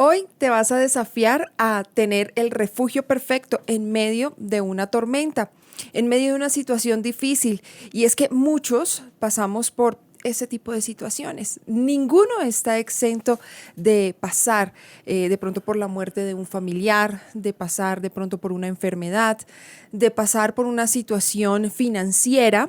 Hoy te vas a desafiar a tener el refugio perfecto en medio de una tormenta, en medio de una situación difícil. Y es que muchos pasamos por ese tipo de situaciones. Ninguno está exento de pasar de pronto por la muerte de un familiar, de pasar de pronto por una enfermedad, de pasar por una situación financiera.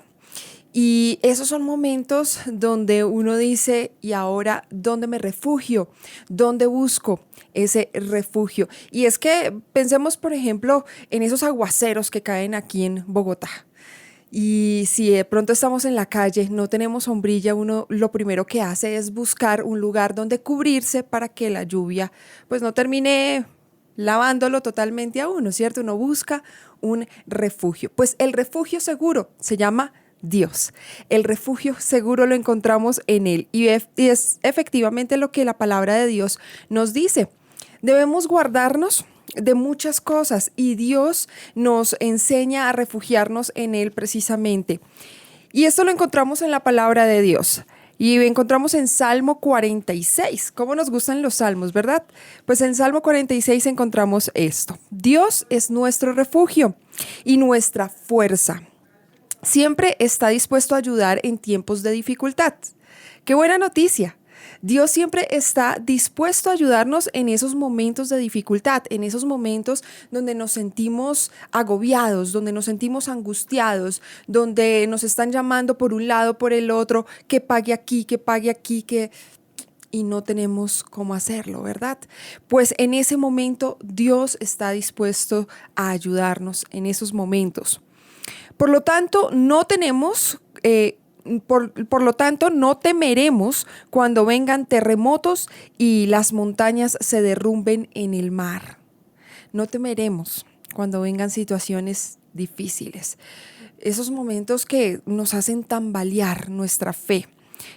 Y esos son momentos donde uno dice, ¿y ahora dónde me refugio? ¿Dónde busco ese refugio? Y es que pensemos, por ejemplo, en esos aguaceros que caen aquí en Bogotá. Y si de pronto estamos en la calle, no tenemos sombrilla, uno lo primero que hace es buscar un lugar donde cubrirse para que la lluvia pues no termine lavándolo totalmente a uno, ¿cierto? Uno busca un refugio. Pues el refugio seguro se llama Dios. El refugio seguro lo encontramos en Él y es efectivamente lo que la palabra de Dios nos dice. Debemos guardarnos de muchas cosas y Dios nos enseña a refugiarnos en Él precisamente. Y esto lo encontramos en la palabra de Dios. Y encontramos en Salmo 46. ¿Cómo nos gustan los salmos, verdad? Pues en Salmo 46 encontramos esto. Dios es nuestro refugio y nuestra fuerza. Siempre está dispuesto a ayudar en tiempos de dificultad. ¡Qué buena noticia! Dios siempre está dispuesto a ayudarnos en esos momentos de dificultad, en esos momentos donde nos sentimos agobiados, donde nos sentimos angustiados, donde nos están llamando por un lado, por el otro, que pague aquí, y no tenemos cómo hacerlo, ¿verdad? Pues en ese momento Dios está dispuesto a ayudarnos en esos momentos. Por lo tanto, por lo tanto, no temeremos cuando vengan terremotos y las montañas se derrumben en el mar. No temeremos cuando vengan situaciones difíciles. Esos momentos que nos hacen tambalear nuestra fe.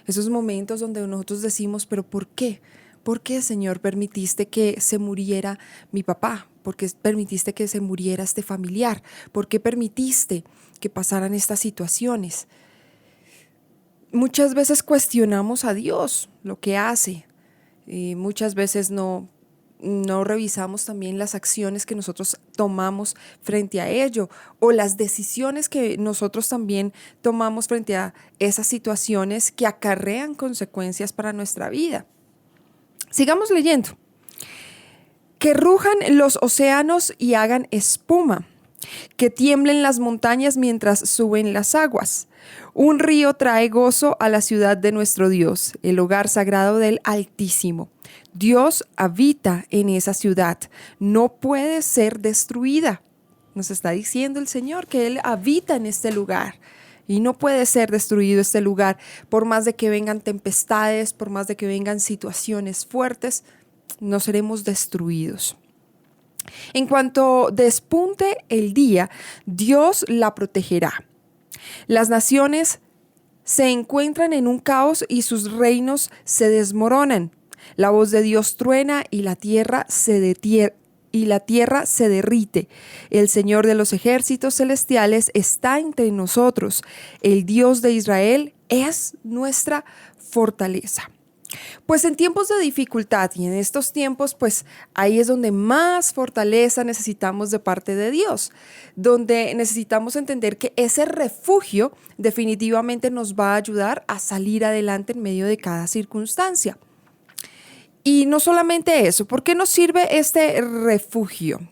Esos momentos donde nosotros decimos, ¿pero por qué? ¿Por qué, Señor, permitiste que se muriera mi papá? ¿Por qué permitiste que se muriera este familiar? ¿Por qué permitiste que pasaran estas situaciones? Muchas veces cuestionamos a Dios lo que hace. Muchas veces no revisamos también las acciones que nosotros tomamos frente a ello o las decisiones que nosotros también tomamos frente a esas situaciones que acarrean consecuencias para nuestra vida. Sigamos leyendo. Que rujan los océanos y hagan espuma, que tiemblen las montañas mientras suben las aguas. Un río trae gozo a la ciudad de nuestro Dios, el hogar sagrado del Altísimo. Dios habita en esa ciudad, no puede ser destruida. Nos está diciendo el Señor que Él habita en este lugar. Y no puede ser destruido este lugar, por más de que vengan tempestades, por más de que vengan situaciones fuertes, no seremos destruidos. En cuanto despunte el día, Dios la protegerá. Las naciones se encuentran en un caos y sus reinos se desmoronan. La voz de Dios truena y la tierra se derrite. El Señor de los ejércitos celestiales está entre nosotros. El Dios de Israel es nuestra fortaleza. Pues en tiempos de dificultad y en estos tiempos, pues ahí es donde más fortaleza necesitamos de parte de Dios, donde necesitamos entender que ese refugio definitivamente nos va a ayudar a salir adelante en medio de cada circunstancia. Y no solamente eso, ¿por qué nos sirve este refugio?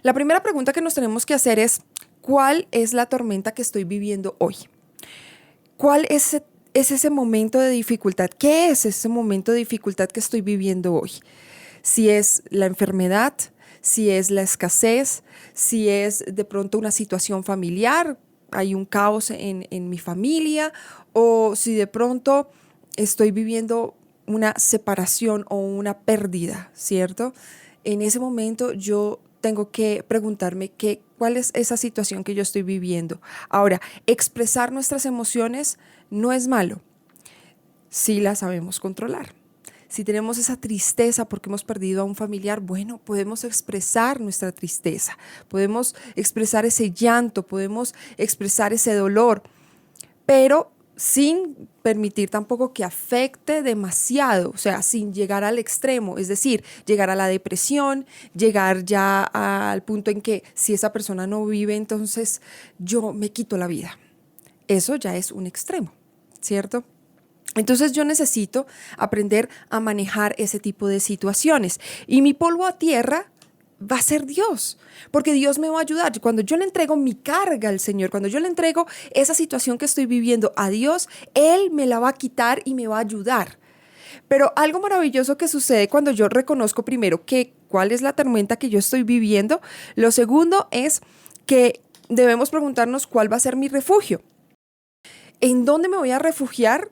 La primera pregunta que nos tenemos que hacer es, ¿cuál es la tormenta que estoy viviendo hoy? ¿Cuál es ese momento de dificultad? ¿Qué es ese momento de dificultad que estoy viviendo hoy? Si es la enfermedad, si es la escasez, si es de pronto una situación familiar, hay un caos en mi familia, o si de pronto estoy viviendo una separación o una pérdida, ¿cierto? En ese momento yo tengo que preguntarme cuál es esa situación que yo estoy viviendo. Ahora, expresar nuestras emociones no es malo si las sabemos controlar. Si tenemos esa tristeza porque hemos perdido a un familiar, bueno, podemos expresar nuestra tristeza, podemos expresar ese llanto, podemos expresar ese dolor, pero sin permitir tampoco que afecte demasiado, o sea, sin llegar al extremo, es decir, llegar a la depresión, llegar ya al punto en que si esa persona no vive, entonces yo me quito la vida. Eso ya es un extremo, ¿cierto? Entonces yo necesito aprender a manejar ese tipo de situaciones. Y mi polvo a tierra va a ser Dios, porque Dios me va a ayudar. Cuando yo le entrego mi carga al Señor, cuando yo le entrego esa situación que estoy viviendo a Dios, Él me la va a quitar y me va a ayudar. Pero algo maravilloso que sucede cuando yo reconozco primero cuál es la tormenta que yo estoy viviendo, lo segundo es que debemos preguntarnos cuál va a ser mi refugio. ¿En dónde me voy a refugiar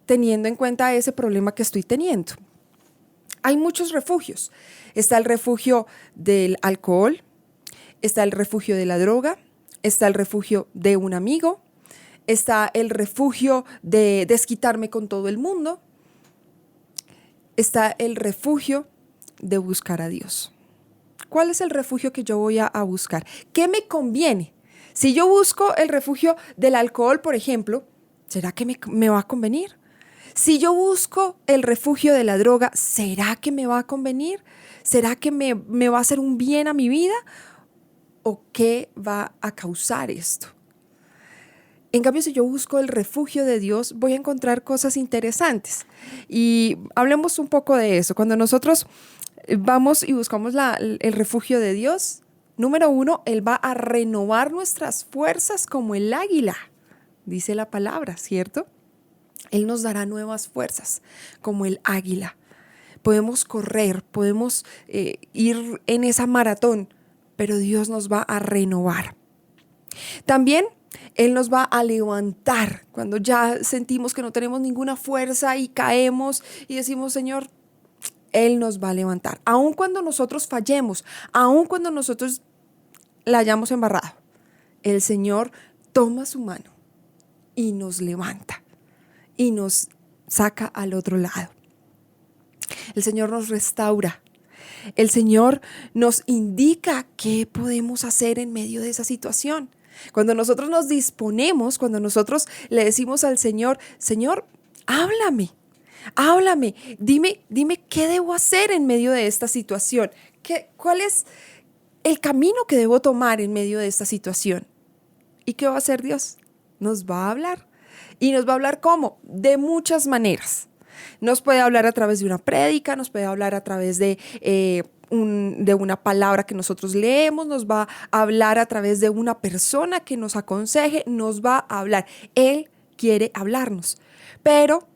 teniendo en cuenta ese problema que estoy teniendo? Hay muchos refugios. Está el refugio del alcohol, está el refugio de la droga, está el refugio de un amigo, está el refugio de desquitarme con todo el mundo, está el refugio de buscar a Dios. ¿Cuál es el refugio que yo voy a buscar? ¿Qué me conviene? Si yo busco el refugio del alcohol, por ejemplo, ¿será que me va a convenir? Si yo busco el refugio de la droga, ¿será que me va a convenir? ¿Será que me va a hacer un bien a mi vida? ¿O qué va a causar esto? En cambio, si yo busco el refugio de Dios, voy a encontrar cosas interesantes. Y hablemos un poco de eso. Cuando nosotros vamos y buscamos el refugio de Dios, número uno, Él va a renovar nuestras fuerzas como el águila, dice la palabra, ¿cierto? Él nos dará nuevas fuerzas como el águila. Podemos correr, podemos ir en esa maratón, pero Dios nos va a renovar. También Él nos va a levantar cuando ya sentimos que no tenemos ninguna fuerza y caemos y decimos, Señor, Él nos va a levantar. Aun cuando nosotros fallemos, aun cuando nosotros la hayamos embarrado, el Señor toma su mano y nos levanta y nos saca al otro lado. El Señor nos restaura. El Señor nos indica qué podemos hacer en medio de esa situación. Cuando nosotros nos disponemos, cuando nosotros le decimos al Señor, Señor, háblame, dime qué debo hacer en medio de esta situación. ¿Cuál es el camino que debo tomar en medio de esta situación? ¿Y qué va a hacer Dios? Nos va a hablar. ¿Y nos va a hablar cómo? De muchas maneras. Nos puede hablar a través de una prédica, nos puede hablar a través de una palabra que nosotros leemos, nos va a hablar a través de una persona que nos aconseje, nos va a hablar. Él quiere hablarnos, pero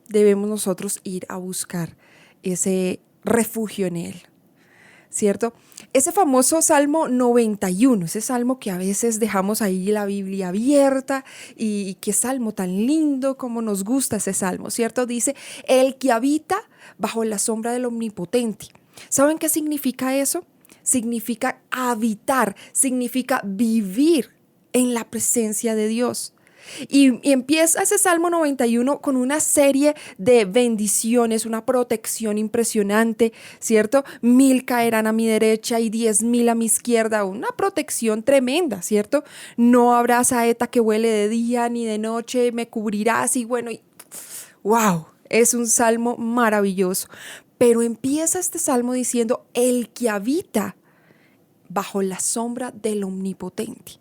debemos nosotros ir a buscar ese refugio en Él, ¿cierto? Ese famoso Salmo 91, ese salmo que a veces dejamos ahí la Biblia abierta y qué salmo tan lindo, como nos gusta ese salmo, ¿cierto? Dice, el que habita bajo la sombra del Omnipotente. ¿Saben qué significa eso? Significa habitar, significa vivir en la presencia de Dios. Y empieza ese Salmo 91 con una serie de bendiciones, una protección impresionante, ¿cierto? 1000 caerán a mi derecha y 10,000 a mi izquierda, una protección tremenda, ¿cierto? No habrá saeta que vuele de día ni de noche, me cubrirás y bueno, wow, es un salmo maravilloso. Pero empieza este salmo diciendo, el que habita bajo la sombra del Omnipotente.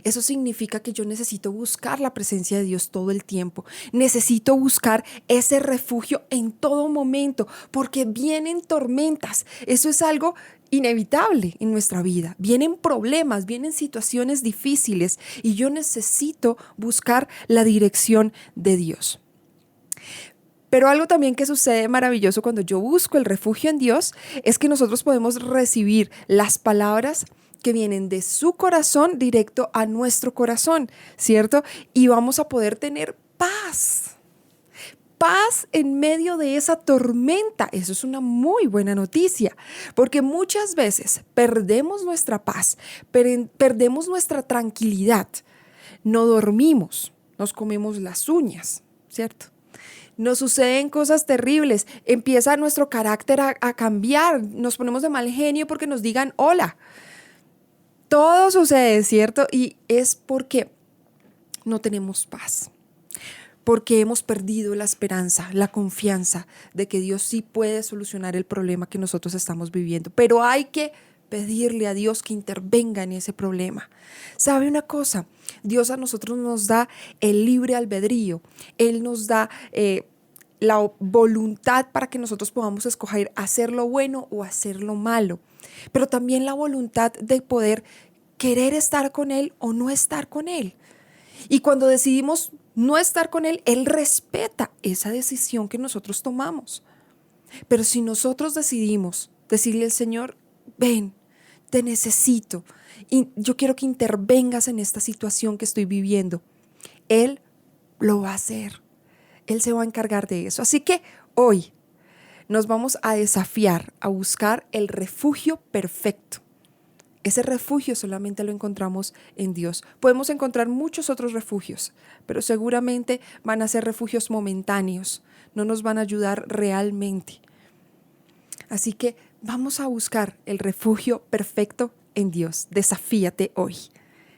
Eso significa que yo necesito buscar la presencia de Dios todo el tiempo. Necesito buscar ese refugio en todo momento, porque vienen tormentas. Eso es algo inevitable en nuestra vida. Vienen problemas, vienen situaciones difíciles y yo necesito buscar la dirección de Dios. Pero algo también que sucede maravilloso cuando yo busco el refugio en Dios es que nosotros podemos recibir las palabras que vienen de su corazón directo a nuestro corazón, ¿cierto? Y vamos a poder tener paz. Paz en medio de esa tormenta. Eso es una muy buena noticia, porque muchas veces perdemos nuestra paz, perdemos nuestra tranquilidad, no dormimos, nos comemos las uñas, ¿cierto? Nos suceden cosas terribles, empieza nuestro carácter a cambiar, nos ponemos de mal genio porque nos digan hola. Todo sucede, ¿cierto? Y es porque no tenemos paz, porque hemos perdido la esperanza, la confianza de que Dios sí puede solucionar el problema que nosotros estamos viviendo. Pero hay que pedirle a Dios que intervenga en ese problema. ¿Sabe una cosa? Dios a nosotros nos da el libre albedrío. Él nos da la voluntad para que nosotros podamos escoger hacer lo bueno o hacer lo malo. Pero también la voluntad de poder querer estar con Él o no estar con Él. Y cuando decidimos no estar con Él, Él respeta esa decisión que nosotros tomamos. Pero si nosotros decidimos decirle al Señor, ven, te necesito y yo quiero que intervengas en esta situación que estoy viviendo, Él lo va a hacer. Él se va a encargar de eso. Así que hoy nos vamos a desafiar a buscar el refugio perfecto. Ese refugio solamente lo encontramos en Dios. Podemos encontrar muchos otros refugios, pero seguramente van a ser refugios momentáneos, no nos van a ayudar realmente. Así que vamos a buscar el refugio perfecto en Dios. Desafíate hoy.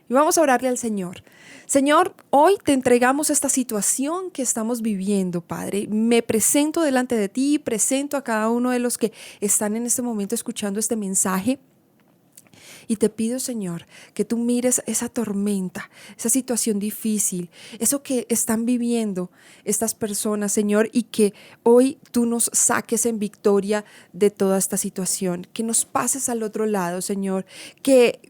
Y vamos a orarle al Señor. Señor, hoy te entregamos esta situación que estamos viviendo, Padre. Me presento delante de ti, presento a cada uno de los que están en este momento escuchando este mensaje. Y te pido, Señor, que tú mires esa tormenta, esa situación difícil, eso que están viviendo estas personas, Señor, y que hoy tú nos saques en victoria de toda esta situación, que nos pases al otro lado, Señor, que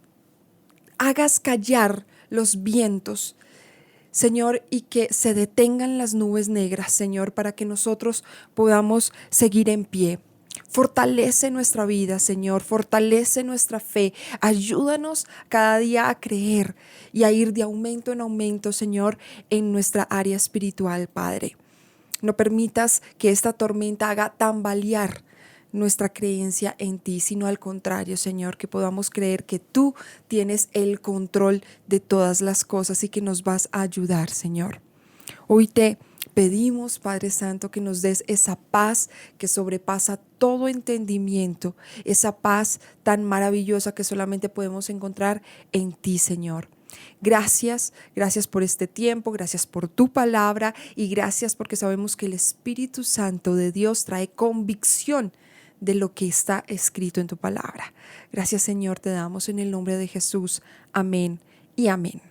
hagas callar los vientos, Señor, y que se detengan las nubes negras, Señor, para que nosotros podamos seguir en pie. Fortalece nuestra vida, Señor, fortalece nuestra fe, ayúdanos cada día a creer y a ir de aumento en aumento, Señor, en nuestra área espiritual, Padre. No permitas que esta tormenta haga tambalear nuestra creencia en ti, sino al contrario, Señor, que podamos creer que tú tienes el control de todas las cosas y que nos vas a ayudar, Señor. Hoy te pedimos, Padre Santo, que nos des esa paz que sobrepasa todo entendimiento, esa paz tan maravillosa que solamente podemos encontrar en ti, Señor. Gracias por este tiempo, gracias por tu palabra y gracias porque sabemos que el Espíritu Santo de Dios trae convicción de lo que está escrito en tu palabra. Gracias, Señor, te damos en el nombre de Jesús. Amén y amén.